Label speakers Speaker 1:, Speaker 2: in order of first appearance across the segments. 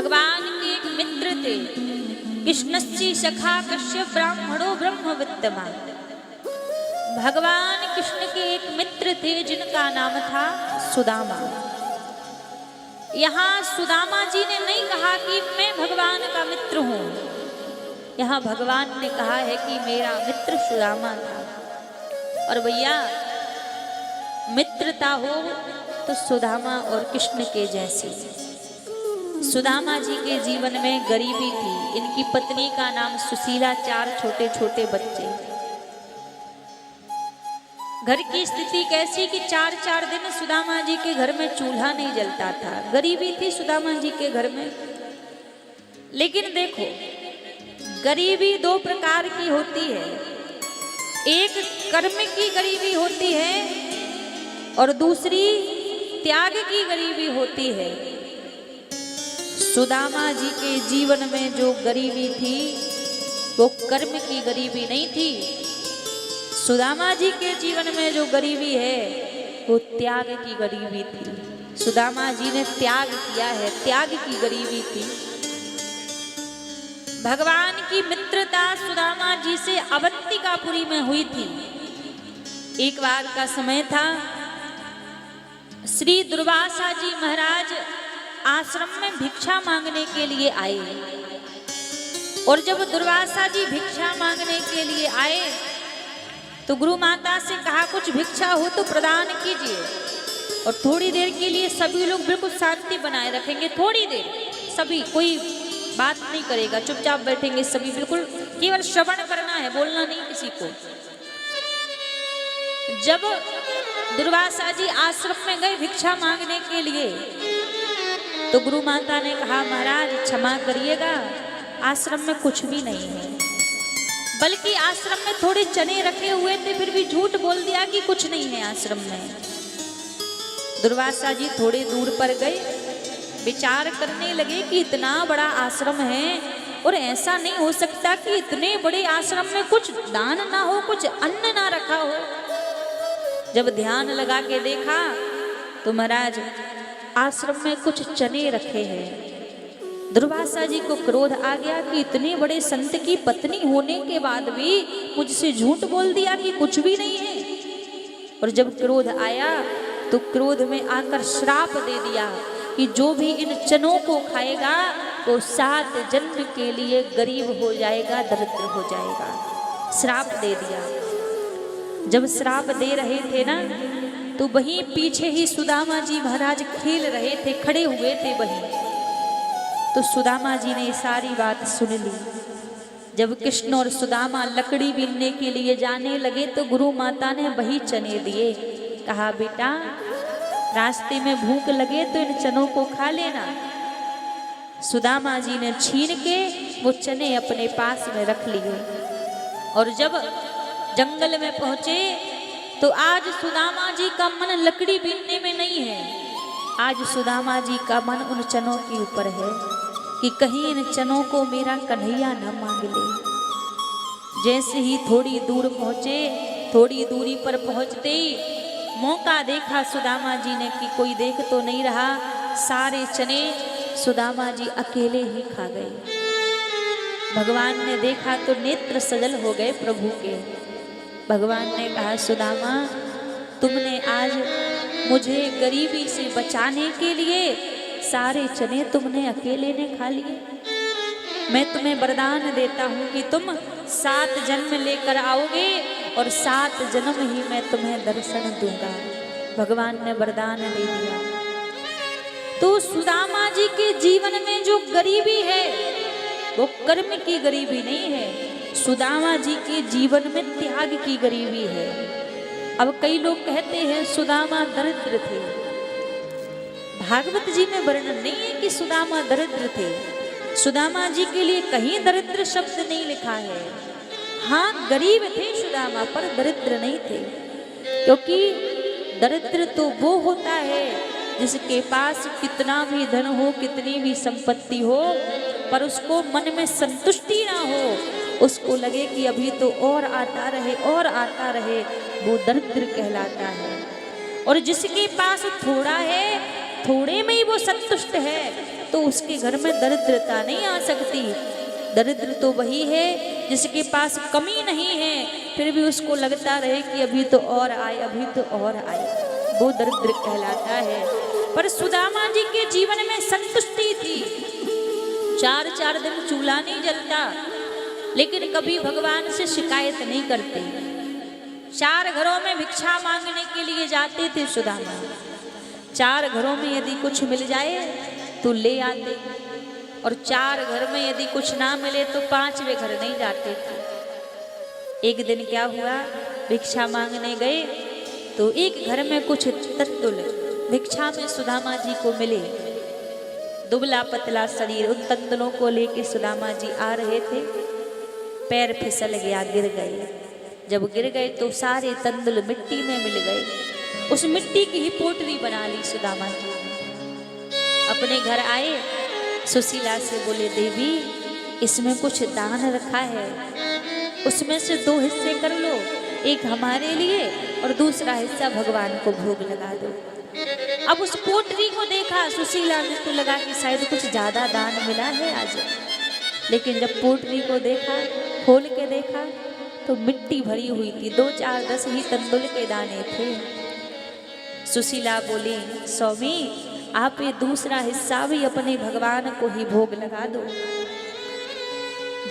Speaker 1: भगवान के एक मित्र थे, कृष्णस्य सखा कश्यप ब्राह्मणो ब्रह्म विद्यमान। भगवान कृष्ण के एक मित्र थे जिनका नाम था सुदामा। यहाँ सुदामा जी ने नहीं कहा कि मैं भगवान का मित्र हूं, यहाँ भगवान ने कहा है कि मेरा मित्र सुदामा था। और भैया मित्रता हो तो सुदामा और कृष्ण के जैसी। सुदामा जी के जीवन में गरीबी थी, इनकी पत्नी का नाम सुशीला, 4 छोटे छोटे बच्चे। घर की स्थिति कैसी कि 4-4 दिन सुदामा जी के घर में चूल्हा नहीं जलता था, गरीबी थी सुदामा जी के घर में। लेकिन देखो, गरीबी 2 प्रकार की होती है, एक कर्म की गरीबी होती है और दूसरी त्याग की गरीबी होती है। सुदामा जी के जीवन में जो गरीबी थी वो कर्म की गरीबी नहीं थी, सुदामा जी के जीवन में जो गरीबी है वो त्याग की गरीबी थी। सुदामा जी ने त्याग किया है, त्याग की गरीबी थी। भगवान की मित्रता सुदामा जी से अवंतिकापुरी में हुई थी। एक बार का समय था, श्री दुर्वासा जी महाराज आश्रम में भिक्षा मांगने के लिए आए। और जब दुर्वासा जी भिक्षा मांगने के लिए आए तो गुरु माता से कहा कुछ भिक्षा हो तो प्रदान कीजिए। और थोड़ी देर के लिए सभी लोग बिल्कुल शांति बनाए रखेंगे, थोड़ी देर सभी, कोई बात नहीं करेगा, चुपचाप बैठेंगे सभी, बिल्कुल केवल श्रवण करना है, बोलना नहीं किसी को। जब दुर्वासा जी आश्रम में गए भिक्षा मांगने के लिए तो गुरु माता ने कहा महाराज क्षमा करिएगा, आश्रम में कुछ भी नहीं है, बल्कि आश्रम में थोड़े चने रखे हुए थे, फिर भी झूठ बोल दिया कि कुछ नहीं है आश्रम में। दुर्वासा जी थोड़े दूर पर गए, विचार करने लगे कि इतना बड़ा आश्रम है और ऐसा नहीं हो सकता कि इतने बड़े आश्रम में कुछ दान ना हो, कुछ अन्न ना रखा हो। जब ध्यान लगा के देखा तो महाराज आश्रम में कुछ चने रखे हैं। दुर्वासा जी को क्रोध आ गया कि इतने बड़े संत की पत्नी होने के बाद भी मुझसे झूठ बोल दिया कि कुछ भी नहीं है। और जब क्रोध आया तो क्रोध में आकर श्राप दे दिया कि जो भी इन चनों को खाएगा वो 7 जन्म के लिए गरीब हो जाएगा, दरिद्र हो जाएगा। श्राप दे दिया। जब श्राप दे रहे थे ना तो वहीं पीछे ही सुदामा जी महाराज खेल रहे थे, खड़े हुए थे वहीं। तो सुदामा जी ने सारी बात सुन ली। जब कृष्ण और सुदामा लकड़ी बीनने के लिए जाने लगे तो गुरु माता ने वही चने दिए, कहा बेटा रास्ते में भूख लगे तो इन चनों को खा लेना। सुदामा जी ने छीन के वो चने अपने पास में रख लिए। और जब जंगल में पहुंचे तो आज सुदामा जी का मन लकड़ी बीनने में नहीं है, आज सुदामा जी का मन उन चनों के ऊपर है कि कहीं इन चनों को मेरा कन्हैया न मांग ले। जैसे ही थोड़ी दूर पहुंचे, थोड़ी दूरी पर पहुंचते ही मौका देखा सुदामा जी ने कि कोई देख तो नहीं रहा, सारे चने सुदामा जी अकेले ही खा गए। भगवान ने देखा तो नेत्र सजल हो गए प्रभु के। भगवान ने कहा सुदामा तुमने आज मुझे गरीबी से बचाने के लिए सारे चने तुमने अकेले ने खा लिए। मैं तुम्हें वरदान देता हूँ कि तुम 7 जन्म लेकर आओगे और 7 जन्म ही मैं तुम्हें दर्शन दूंगा। भगवान ने वरदान दे दिया। तो सुदामा जी के जीवन में जो गरीबी है वो कर्म की गरीबी नहीं है, सुदामा जी के जीवन में त्याग की गरीबी है। अब कई लोग कहते हैं सुदामा दरिद्र थे, भागवत जी में वर्णन नहीं है कि सुदामा दरिद्र थे। सुदामा जी के लिए कहीं दरिद्र शब्द नहीं लिखा है। हाँ गरीब थे सुदामा पर दरिद्र नहीं थे, क्योंकि दरिद्र तो वो होता है जिसके पास कितना भी धन हो, कितनी भी संपत्ति हो, पर उसको मन में संतुष्टि ना हो, उसको लगे कि अभी तो और आता रहे और आता रहे, वो दरिद्र कहलाता है। और जिसके पास थोड़ा है थोड़े में ही वो संतुष्ट है तो उसके घर में दरिद्रता नहीं आ सकती। दरिद्र तो वही है जिसके पास कमी नहीं है फिर भी उसको लगता रहे कि अभी तो और आए, अभी तो और आए, वो दरिद्र कहलाता है। पर सुदामा जी के जीवन में संतुष्टि थी। 4-4 दिन चूल्हा नहीं जलता लेकिन कभी भगवान से शिकायत नहीं करते। 4 घरों में भिक्षा मांगने के लिए जाते थे सुदामा। 4 घरों में यदि कुछ मिल जाए तो ले आते और 4 घर में यदि कुछ ना मिले तो 5वें घर नहीं जाते थे। एक दिन क्या हुआ, भिक्षा मांगने गए तो एक घर में कुछ तंदुल भिक्षा में सुदामा जी को मिले। दुबला पतला शरीर, उन तंदुलों को लेके सुदामा जी आ रहे थे, पैर फिसल गया, गिर गए। जब गिर गए तो सारे तंदुल मिट्टी में मिल गए। उस मिट्टी की ही पोटली बना ली सुदामा जी। अपने घर आए, सुशीला से बोले देवी इसमें कुछ दान रखा है, उसमें से 2 हिस्से कर लो, एक हमारे लिए और दूसरा हिस्सा भगवान को भोग लगा दो। अब उस पोटली को देखा सुशीला ने तो लगा कि शायद कुछ ज्यादा दान मिला है आज, लेकिन जब पोटली को देखा, खोल के देखा तो मिट्टी भरी हुई थी। 2, 4, 10 ही तंदुल के दाने थे। सुशीला बोली स्वामी आप ये दूसरा हिस्सा भी अपने भगवान को ही भोग लगा दो।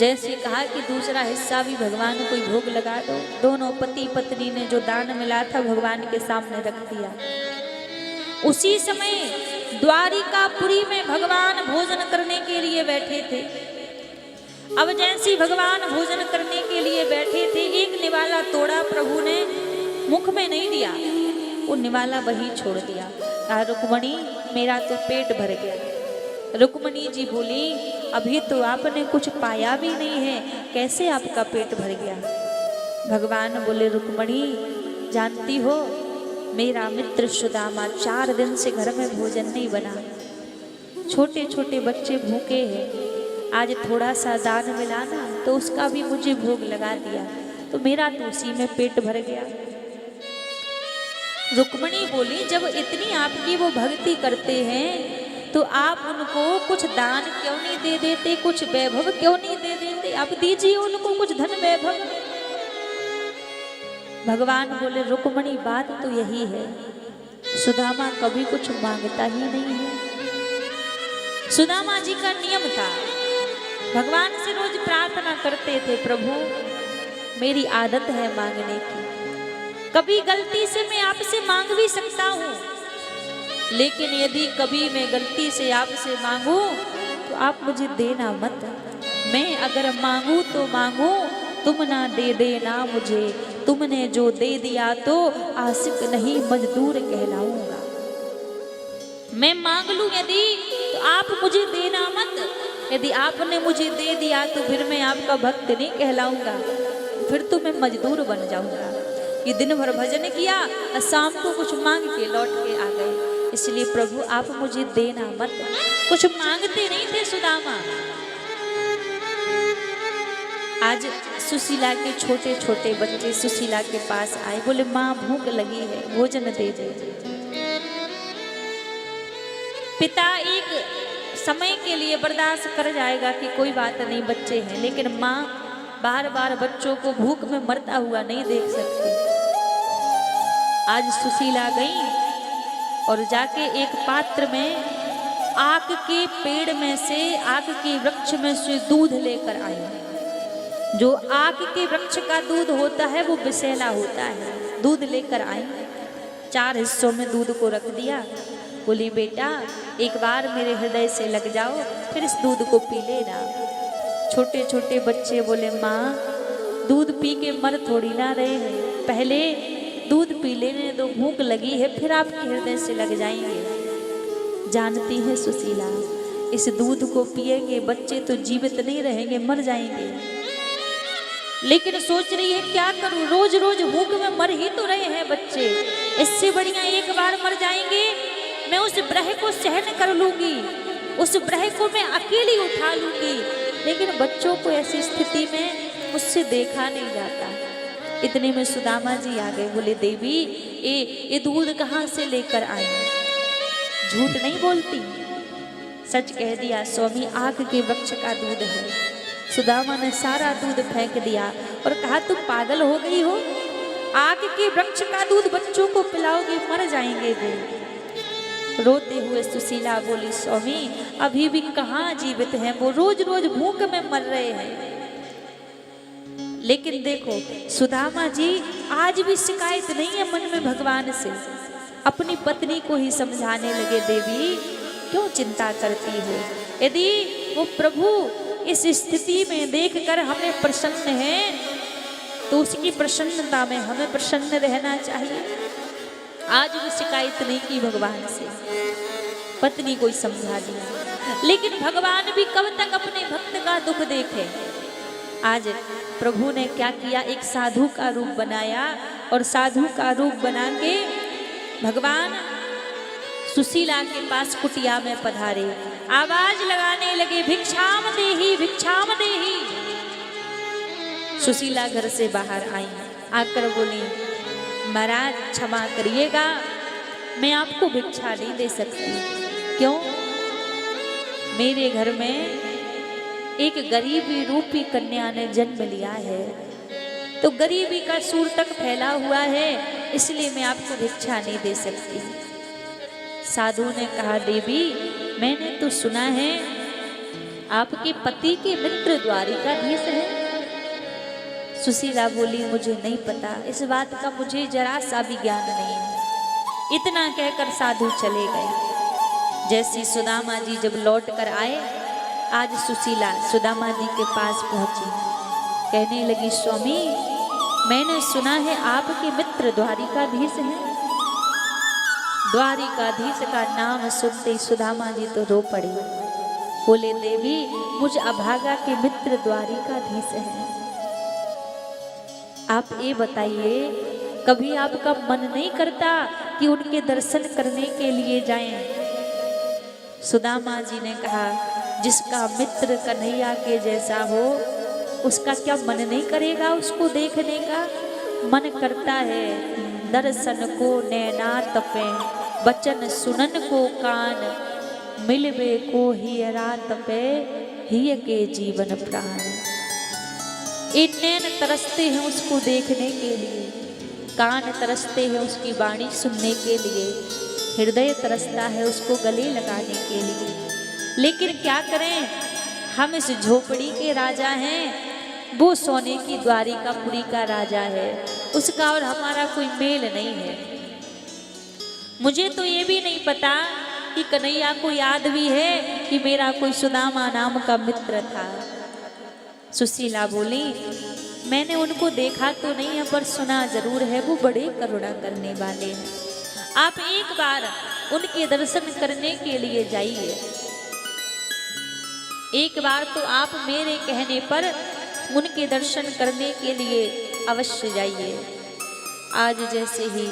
Speaker 1: जैसे कहा कि दूसरा हिस्सा भी भगवान को ही भोग लगा दो, दोनों पति पत्नी ने जो दान मिला था भगवान के सामने रख दिया। उसी समय द्वारिकापुरी में भगवान भोजन करने के लिए बैठे थे। अब जैसे भगवान भोजन करने के लिए बैठे थे, एक निवाला तोड़ा प्रभु ने, मुख में नहीं दिया, वो निवाला वही छोड़ दिया। कहा रुक्मणी मेरा तो पेट भर गया। रुक्मणी जी बोली अभी तो आपने कुछ पाया भी नहीं है, कैसे आपका पेट भर गया। भगवान बोले रुक्मणी जानती हो मेरा मित्र सुदामा 4 दिन से घर में भोजन नहीं बना, छोटे छोटे बच्चे भूखे हैं, आज थोड़ा सा दान मिला ना तो उसका भी मुझे भोग लगा दिया, तो मेरा तो उसी में पेट भर गया। रुक्मणी बोली जब इतनी आपकी वो भक्ति करते हैं तो आप उनको कुछ दान क्यों नहीं दे देते, कुछ वैभव क्यों नहीं दे देते, आप दीजिए उनको कुछ धन वैभव। भगवान बोले रुक्मणी बात तो यही है, सुदामा कभी कुछ मांगता ही नहीं है। सुदामा जी का नियम था, भगवान से रोज प्रार्थना करते थे प्रभु मेरी आदत है मांगने की, कभी गलती से मैं आपसे मांग भी सकता हूँ, लेकिन यदि कभी मैं गलती से आपसे मांगू तो आप मुझे देना मत। मैं अगर मांगू तो मांगू, तुम ना दे देना मुझे, तुमने जो दे दिया तो आशिक नहीं मजदूर कहलाऊंगा। मैं मांग लूं यदि तो आप मुझे देना मत, यदि आपने मुझे दे दिया तो फिर मैं आपका भक्त नहीं कहलाऊंगा, फिर तो मैं मजदूर बन जाऊंगा। कि दिन भर भजन किया और शाम को कुछ मांग के लौट के आ गए, इसलिए प्रभु आप मुझे देना मत। कुछ मांगते नहीं थे सुदामा। आज सुशीला के छोटे छोटे बच्चे सुशीला के पास आए, बोले माँ भूख लगी है भोजन दे दे। पिता एक समय के लिए बर्दाश्त कर जाएगा कि कोई बात नहीं बच्चे हैं, लेकिन माँ बार बार बच्चों को भूख में मरता हुआ नहीं देख सकती। आज सुशीला गई और जाके एक पात्र में आक के पेड़ में से, आक के वृक्ष में से दूध लेकर आई। जो आक के वृक्ष का दूध होता है वो विषैला होता है। दूध लेकर आई, 4 हिस्सों में दूध को रख दिया। बोली बेटा एक बार मेरे हृदय से लग जाओ, फिर इस दूध को पी लेना। छोटे छोटे बच्चे बोले माँ दूध पी के मर थोड़ी ना रहे हैं, पहले दूध पी लेने दो, भूख लगी है, फिर आपके हृदय से लग जाएंगे। जानती है सुशीला इस दूध को पिएंगे बच्चे तो जीवित नहीं रहेंगे, मर जाएंगे। लेकिन सोच रही है क्या करूं, रोज रोज भूख में मर ही तो रहे हैं बच्चे, इससे बढ़िया एक बार मर जाएंगे, मैं उस ब्रह को सहन कर लूंगी, उस ब्रह को मैं अकेली उठा लूंगी। लेकिन बच्चों को ऐसी स्थिति में मुझसे देखा नहीं जाता। इतने में सुदामा जी आ गए, बोले देवी ये दूध कहाँ से लेकर आए। झूठ नहीं बोलती, सच कह दिया स्वामी आग के वृक्ष का दूध है। सुदामा ने सारा दूध फेंक दिया और कहा तुम पागल हो गई हो, आग के वृक्ष का दूध बच्चों को पिलाओगे, मर जाएंगे वे। रोते हुए सुशीला बोली स्वामी अभी भी कहाँ जीवित हैं, वो रोज रोज भूख में मर रहे हैं। लेकिन देखो सुदामा जी आज भी शिकायत नहीं है मन में भगवान से, अपनी पत्नी को ही समझाने लगे देवी क्यों चिंता करती हो, यदि वो प्रभु इस स्थिति में देखकर हमें प्रसन्न है तो उसकी प्रसन्नता में हमें प्रसन्न रहना चाहिए। आज भी शिकायत नहीं की भगवान से, पत्नी को ही समझा दिया। लेकिन भगवान भी कब तक अपने भक्त का दुख देखे। आज प्रभु ने क्या किया, एक साधु का रूप बनाया और साधु का रूप बना के भगवान सुशीला के पास कुटिया में पधारे, आवाज लगाने लगे भिक्षाम देही भिक्षाम देही। सुशीला घर से बाहर आई, आकर बोली महाराज क्षमा करिएगा मैं आपको भिक्षा नहीं दे सकती। क्यों? मेरे घर में एक गरीबी रूपी कन्या ने जन्म लिया है, तो गरीबी का सूर तक फैला हुआ है, इसलिए मैं आपको भिक्षा नहीं दे सकती। साधु ने कहा देवी मैंने तो सुना है आपके पति के मित्र द्वारिकाधीश है। सुशीला बोली मुझे नहीं पता, इस बात का मुझे जरा सा भी ज्ञान नहीं है। इतना कहकर साधु चले गए। जैसे सुदामा जी जब लौट कर आए, आज सुशीला सुदामा जी के पास पहुंची, कहने लगी स्वामी मैंने सुना है आपके मित्र द्वारिकाधीश हैं। द्वारिकाधीश का नाम सुनते सुदामा जी तो रो पड़ी, बोले देवी मुझ अभागा के मित्र द्वारिकाधीश हैं। आप ये बताइए कभी आपका मन नहीं करता कि उनके दर्शन करने के लिए जाएं? सुदामा जी ने कहा जिसका मित्र कन्हैया के जैसा हो उसका क्या मन नहीं करेगा उसको देखने का? मन करता है, दर्शन को नैना तपे, बचन सुनन को कान, मिलवे को ही रात पे हिय के जीवन प्राण। ये नैन तरसते हैं उसको देखने के लिए, कान तरसते हैं उसकी वाणी सुनने के लिए, हृदय तरसता है उसको गले लगाने के लिए। लेकिन क्या करें, हम इस झोपड़ी के राजा हैं, वो सोने की द्वारिकापुरी का राजा है, उसका और हमारा कोई मेल नहीं है। मुझे तो ये भी नहीं पता कि कन्हैया को याद भी है कि मेरा कोई सुदामा नाम का मित्र था। सुशीला बोली मैंने उनको देखा तो नहीं है पर सुना जरूर है, वो बड़े करुणा करने वाले हैं। आप एक बार उनके दर्शन करने के लिए जाइए, एक बार तो आप मेरे कहने पर उनके दर्शन करने के लिए अवश्य जाइए। आज जैसे ही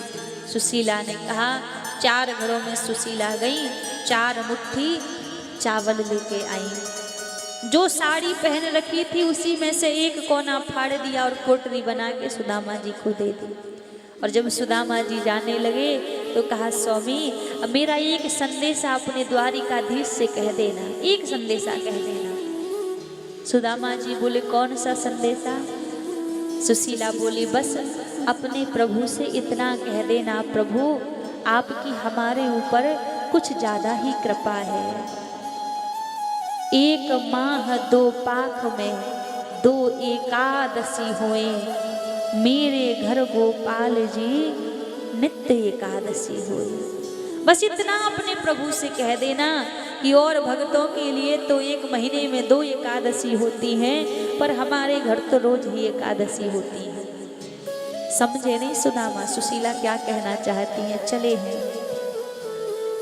Speaker 1: सुशीला ने कहा, 4 घरों में सुशीला गई, 4 मुट्ठी चावल लेके आई। जो साड़ी पहन रखी थी उसी में से एक कोना फाड़ दिया और पोटली बना के सुदामा जी को दे दी। और जब सुदामा जी जाने लगे तो कहा स्वामी अब मेरा एक संदेशा अपने द्वारिकाधीश से कह देना, एक संदेशा कह देना। सुदामा जी बोले कौन सा संदेशा? सुशीला बोली बस अपने प्रभु से इतना कह देना, प्रभु आपकी हमारे ऊपर कुछ ज्यादा ही कृपा है। 1 माह 2 पाख में 2 एकादशी हुए, मेरे घर गोपाल जी नित्य एकादशी हुई। बस इतना अपने प्रभु से कह देना कि और भक्तों के लिए तो 1 महीने में 2 एकादशी होती हैं, पर हमारे घर तो रोज ही एकादशी होती है। समझे नहीं सुदामा सुशीला क्या कहना चाहती हैं?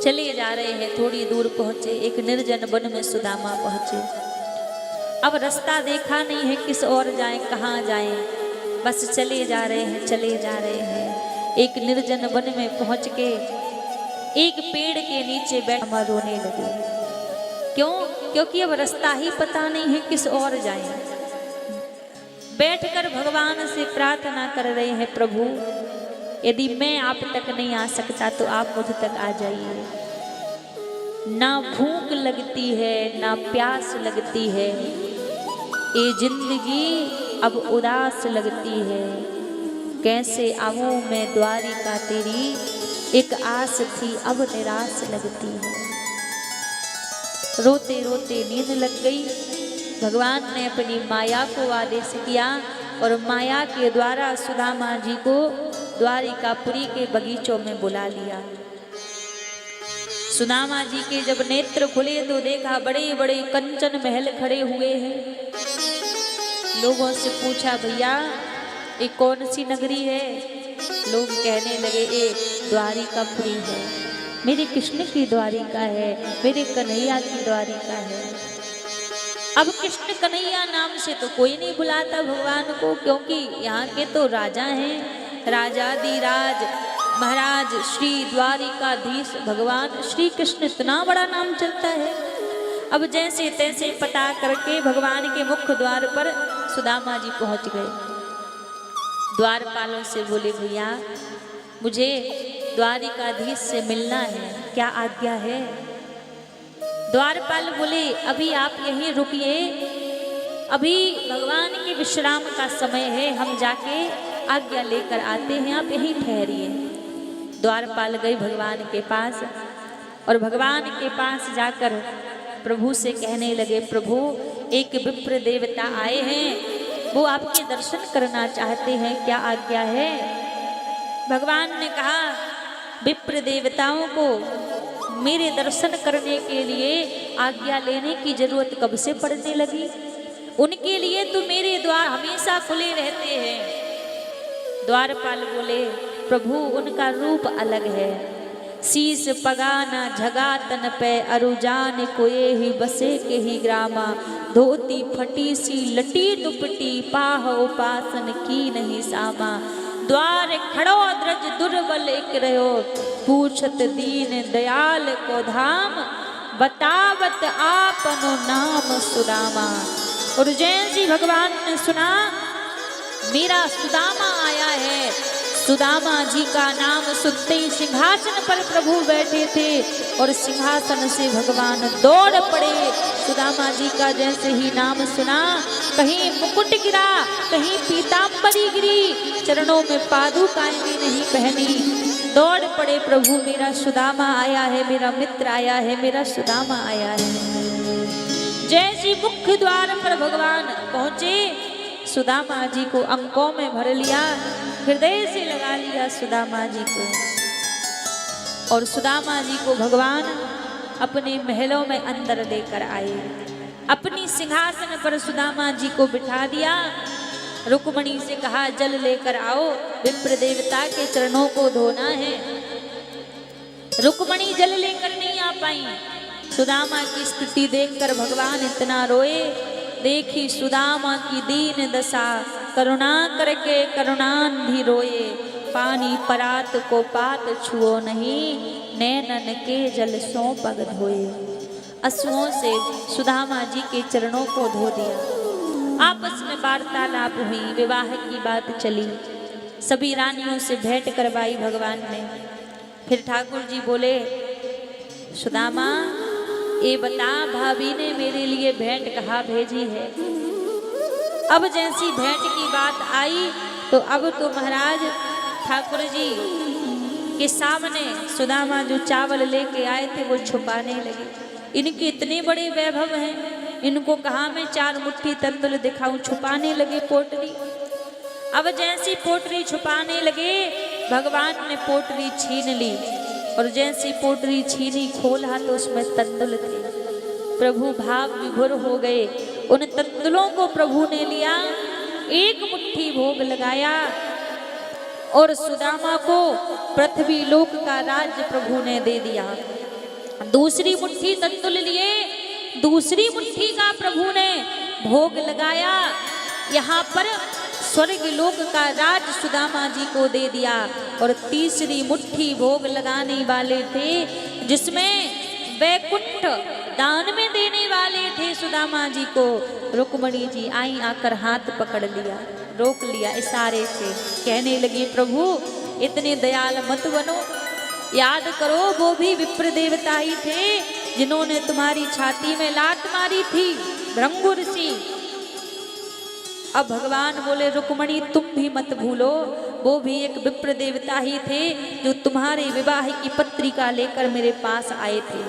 Speaker 1: चले जा रहे हैं, थोड़ी दूर पहुंचे, एक निर्जन वन में सुदामा पहुंचे। अब रास्ता देखा नहीं है किस ओर जाएं, कहाँ जाएं, बस चले जा रहे हैं। एक निर्जन वन में पहुंच के एक पेड़ के नीचे बैठ रोने लगे। क्यों? क्योंकि अब रास्ता ही पता नहीं है किस ओर जाएं। बैठकर भगवान से प्रार्थना कर रहे हैं, प्रभु यदि मैं आप तक नहीं आ सकता तो आप मुझ तक आ जाइए। ना भूख लगती है ना प्यास लगती है, ये जिंदगी अब उदास लगती है। कैसे आऊं मैं द्वारिका तेरी, एक आस थी अब निराश लगती है। रोते रोते नींद लग गई। भगवान ने अपनी माया को आदेश किया और माया के द्वारा सुदामा जी को द्वारिकापुरी के बगीचों में बुला लिया। सुदामा जी के जब नेत्र खुले तो देखा बड़े बड़े कंचन महल खड़े हुए हैं। लोगों से पूछा, भैया ये कौन सी नगरी है? लोग कहने लगे, ये द्वारिकापुरी है, मेरे कृष्ण की द्वारिका है, मेरे कन्हैया की द्वारिका है। अब कृष्ण कन्हैया नाम से तो कोई नहीं बुलाता भगवान को, क्योंकि यहाँ के तो राजा हैं, राजाधिराज महाराज श्री द्वारिकाधीश भगवान श्री कृष्ण, इतना बड़ा नाम चलता है। अब जैसे तैसे पता करके भगवान के मुख्य द्वार पर सुदामा जी पहुंच गए। द्वारपालों से बोले, भैया मुझे द्वारिकाधीश से मिलना है, क्या आज्ञा है? द्वारपाल बोले, अभी आप यहीं रुकिए, अभी भगवान के विश्राम का समय है, हम जाके आज्ञा लेकर आते हैं, आप यहीं ठहरिए। द्वारपाल गए भगवान के पास और भगवान के पास जाकर प्रभु से कहने लगे, प्रभु एक विप्र देवता आए हैं, वो आपके दर्शन करना चाहते हैं, क्या आज्ञा है? भगवान ने कहा, विप्र देवताओं को मेरे दर्शन करने के लिए आज्ञा लेने की जरूरत कब से पड़ने लगी? उनके लिए तो मेरे द्वार हमेशा खुले रहते हैं। द्वारपाल बोले, प्रभु उनका रूप अलग है, शीस पगाना झगा तन पे अरुजान कोए ही बसे के ही ग्रामा, धोती फटी सी लटी दुपटी पाह उपासन की नहीं सामा, द्वार खड़ो द्रज दुर्बल एक रहो, पूछत दीन दयाल को धाम, बतावत आपनो नाम सुदामा। और जैसे भगवान ने सुना मेरा सुदामा आया है, सुदामा जी का नाम सुनते ही सिंहासन पर प्रभु बैठे थे और सिंहासन से भगवान दौड़ पड़े। सुदामा जी का जैसे ही नाम सुना, कहीं मुकुट गिरा, कहीं पीतांबरी गिरी, चरणों में पादुकाएं भी नहीं पहनी, दौड़ पड़े, प्रभु मेरा सुदामा आया है, मेरा मित्र आया है, मेरा सुदामा आया है। जैसे मुख्य द्वार पर भगवान पहुंचे, सुदामा जी को अंकों में भर लिया, हृदय से लगा लिया सुदामा जी को, और सुदामा जी को भगवान अपने महलों में अंदर लेकर आए। अपनी सिंहासन पर सुदामा जी को बिठा दिया। रुक्मणी से कहा, जल लेकर आओ, विप्र देवता के चरणों को धोना है। रुक्मणी जल लेकर नहीं आ पाई। सुदामा की स्थिति देखकर भगवान इतना रोए, देखी सुदामा की दीन दशा, करुणा करके करुणांधि रोए, पानी परात को पात छुओ नहीं, नैनन के जल सो पग धोए। अश्रुओं से सुदामा जी के चरणों को धो दिया। आपस में वार्तालाप हुई, विवाह की बात चली, सभी रानियों से भेंट करवाई भगवान ने। फिर ठाकुर जी बोले, सुदामा ये बता, भाभी ने मेरे लिए भेंट कहाँ भेजी है? अब जैसी भेंट की बात आई तो अब तो महाराज ठाकुर जी के सामने सुदामा जो चावल लेके आए थे वो छुपाने लगे। इनके इतने बड़े वैभव हैं, इनको कहाँ मैं 4 मुट्ठी तंदुल दिखाऊं, छुपाने लगे पोटली। अब जैसी पोटली छुपाने लगे, भगवान ने पोटली छीन ली, और जैसी पोटली छीनी, खोला तो उसमें तंदुल थे। प्रभु भाव विभोर हो गए। उन तंदुलों को प्रभु ने लिया, 1 मुट्ठी भोग लगाया, और सुदामा को पृथ्वी लोक का राज्य प्रभु ने दे दिया। दूसरी मुट्ठी तंदुल लिए, दूसरी मुट्ठी का प्रभु ने भोग लगाया, यहाँ पर स्वर्ग लोक का राज सुदामा जी को दे दिया। और तीसरी मुट्ठी भोग लगाने वाले थे, जिसमें वैकुंठ दान में देने वाले थे सुदामा जी को। रुक्मणी जी आई, आकर हाथ पकड़ लिया, रोक लिया इशारे से, कहने लगी, प्रभु इतने दयाल मत बनो, याद करो वो भी विप्र देवता ही थे, जिन्होंने तुम्हारी छाती में लात मारी थी, भृंगु ऋषि। अब भगवान बोले रुक्मणी तुम भी मत भूलो, वो भी एक विप्र देवता ही थे जो तुम्हारे विवाह की पत्रिका लेकर मेरे पास आए थे।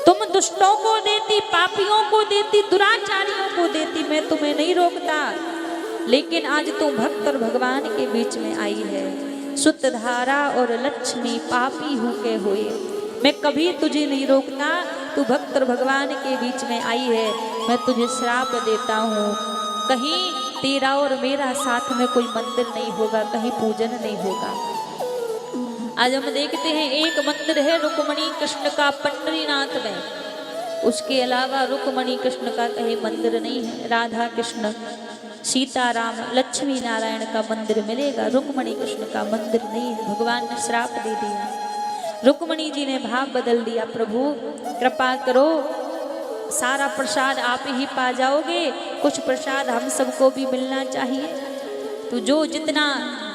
Speaker 1: तुम दुष्टों को देती, पापियों को देती, दुराचारियों को देती, मैं तुम्हें नहीं रोकता, लेकिन आज तुम भक्त और भगवान के बीच में आई है। सुतधारा और लक्ष्मी पापी हूँ के हुए, मैं कभी तुझे नहीं रोकता, तू भक्त और भगवान के बीच में आई है, मैं तुझे श्राप देता हूँ, कहीं तेरा और मेरा साथ में कोई मंदिर नहीं होगा, कहीं पूजन नहीं होगा। आज हम देखते हैं एक मंदिर है रुक्मणी कृष्ण का पंढरीनाथ में, उसके अलावा रुक्मणी कृष्ण का कहीं मंदिर नहीं है। राधा कृष्ण, सीताराम, लक्ष्मी नारायण का मंदिर मिलेगा, रुक्मणी कृष्ण का मंदिर नहीं है। भगवान ने श्राप दे दिया। रुक्मणी जी ने भाव बदल दिया, प्रभु कृपा करो, सारा प्रसाद आप ही पा जाओगे, कुछ प्रसाद हम सबको भी मिलना चाहिए। तो जो जितना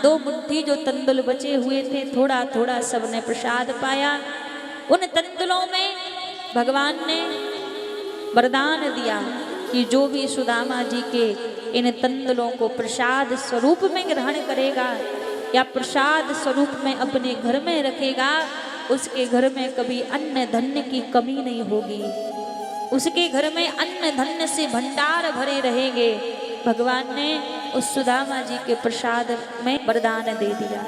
Speaker 1: 2 मुट्ठी जो तंदुल बचे हुए थे, थोड़ा थोड़ा सबने प्रसाद पाया। उन तंदुलों में भगवान ने वरदान दिया कि जो भी सुदामा जी के इन तंदुलों को प्रसाद स्वरूप में ग्रहण करेगा या प्रसाद स्वरूप में अपने घर में रखेगा, उसके घर में कभी अन्न धन्य की कमी नहीं होगी, उसके घर में अन्न धन्य से भंडार भरे रहेंगे। भगवान ने उस सुदामा जी के प्रसाद में वरदान दे दिया।